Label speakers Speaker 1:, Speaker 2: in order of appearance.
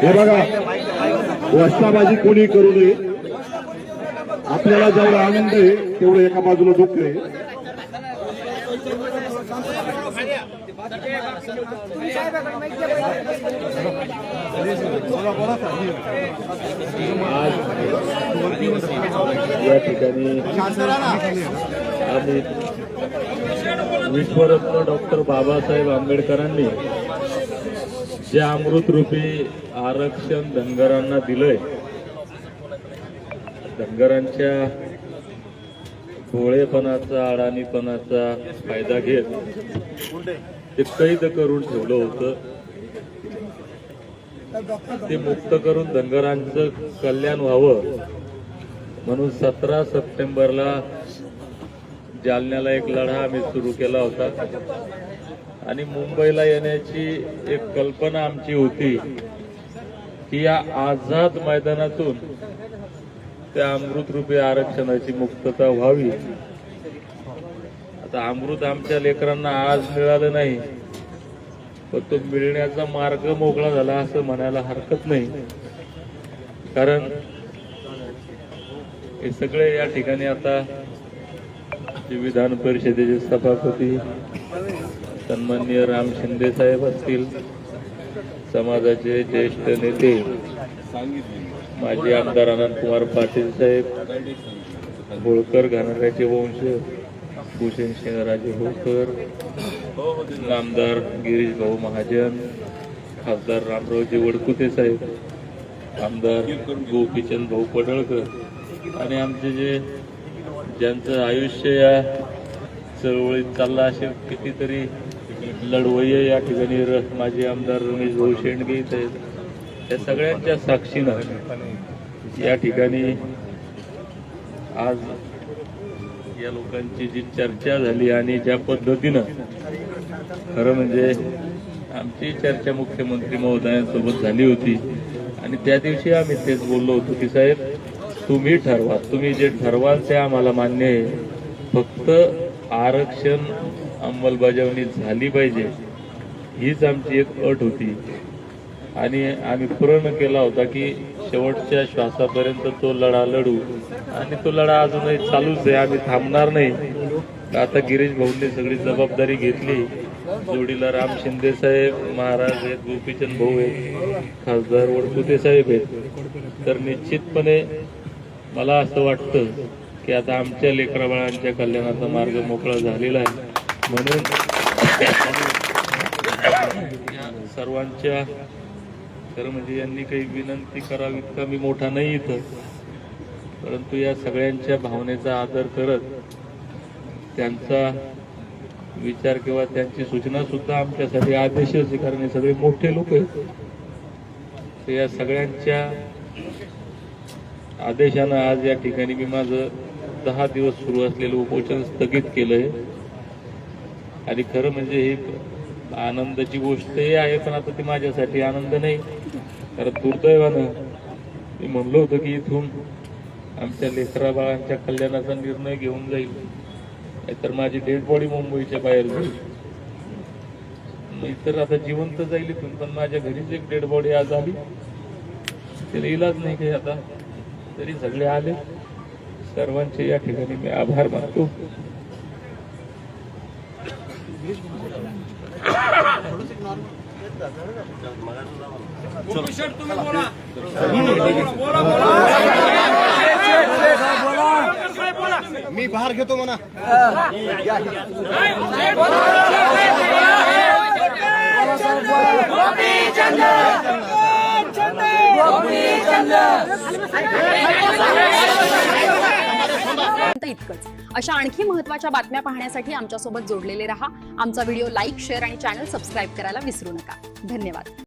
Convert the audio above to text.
Speaker 1: हे बघा, वस्ताबाजी कोणी करू नये. आपल्याला जेवढा आनंद आहे तेवढं एका बाजूला दुःख आहे. या ठिकाणी आम्ही विश्वरत्न डॉक्टर बाबासाहेब आंबेडकरांनी जे अमृतरूपी आरक्षण धनगरांना दिलंय, धनगरांच्या भोळेपणाचा अडाणीपणाचा फायदा घेत ते कैद करून ठेवलं होतं. ते मुक्त करून धनगरांचं कल्याण व्हावं म्हणून 17 सप्टेंबरला जालन्याला एक लढा आम्ही सुरू केला होता. आणि मुंबईला येण्याची एक कल्पना आमची होती की या आझाद मैदानातून त्या अमृतरूपी आरक्षणाची मुक्तता व्हावी. आता अमृत आमच्या लेकरांना आज मिळालं नाही, पण तो मिळण्याचा मार्ग मोकळा झाला असं म्हणायला हरकत नाही. कारण हे सगळे या ठिकाणी आता जे विधान परिषदेचे सभापती सन्माननीय राम शिंदे साहेब असतील, समाजाचे ज्येष्ठ नेते माजी आमदार अनंतकुमार पाटील साहेब, होळकर घराण्याचे वंश भूषण सिंहराजे होळकर, आमदार गिरीश भाऊ महाजन, खासदार रामरावजी वडकुते साहेब, आमदार गोपीचंद भाऊ पडळकर आणि आमचे जे ज्यांचं आयुष्य या चळवळीत चाललं असे कितीतरी लढवय्ये या ठिकाणी माजी आमदार रमेश भाऊ शेंडगे साहेब, या सगळ्यांच्या साक्षीनं या ठिकाणी आज या लोकांची जी चर्चा झाली आणि ज्या पद्धतीनं खरं म्हणजे आमची चर्चा मुख्यमंत्री महोदयांसोबत झाली होती. आणि त्या दिवशी आम्ही तेच बोललो होतो की साहेब तुम्ही ठरवा, तुम्ही जे ठरवाल ते आम्हाला मान्य आहे, फक्त आरक्षण अंमलबजावणी झाली पाहिजे हीच आमची एक अट होती. आणि आम्ही प्रण केला होता की शेवटच्या श्वासापर्यंत तो लढा लढू आणि तो लढा अजूनही चालूच आहे, आम्ही थांबणार नाही. आता गिरीश भाऊंनी सगळी जबाबदारी घेतली, जोडीला राम शिंदे साहेब महाराज आहेत, गोपीचंद भाऊ आहेत, खासदार वडकुते साहेब आहेत. तर निश्चितपणे मला असं वाटतं की आता आमच्या लेकराबाळांच्या कल्याणाचा मार्ग मोकळा झालेला आहे. म्हणून या सर्वांच्या खरं म्हणजे यांनी काही विनंती करावी इतका मी मोठा नाही इथं, परंतु या सगळ्यांच्या भावनेचा आदर करत त्यांचा विचार किंवा त्यांची सूचना सुद्धा आमच्यासाठी आदेशच आहे, कारण हे सगळे मोठे लोक आहेत. तर या सगळ्यांच्या आदेशानं आज या ठिकाणी मी माझं 10 दिवस सुरू असलेलं उपोषण स्थगित केलंय. आणि खरं म्हणजे ही आनंदाची गोष्टही आहे, पण आता ती माझ्यासाठी आनंद नाही. कारण दुर्दैवानं मी म्हणलो होतो की इथून आमच्या लेकरा बाळांच्या कल्याणाचा निर्णय घेऊन जाईल, नाहीतर माझी डेड बॉडी मुंबईच्या बाहेर जाईल. तर आता जिवंत जाईल इथून, पण माझ्या घरीच एक डेड बॉडी आज आली, त्याला इलाज नाही काही आता, तरी सगळे आले. सर्वांचे या ठिकाणी मी आभार मानतो.
Speaker 2: मी बाहेर घेतो म्हणा.
Speaker 3: इतकंच. अशा आणखी महत्त्वाच्या बातम्या पाहण्यासाठी आमच्यासोबत जोडलेले रहा. आमचा व्हिडिओ लाईक, शेअर आणि चॅनल सबस्क्राईब करायला विसरू नका. धन्यवाद.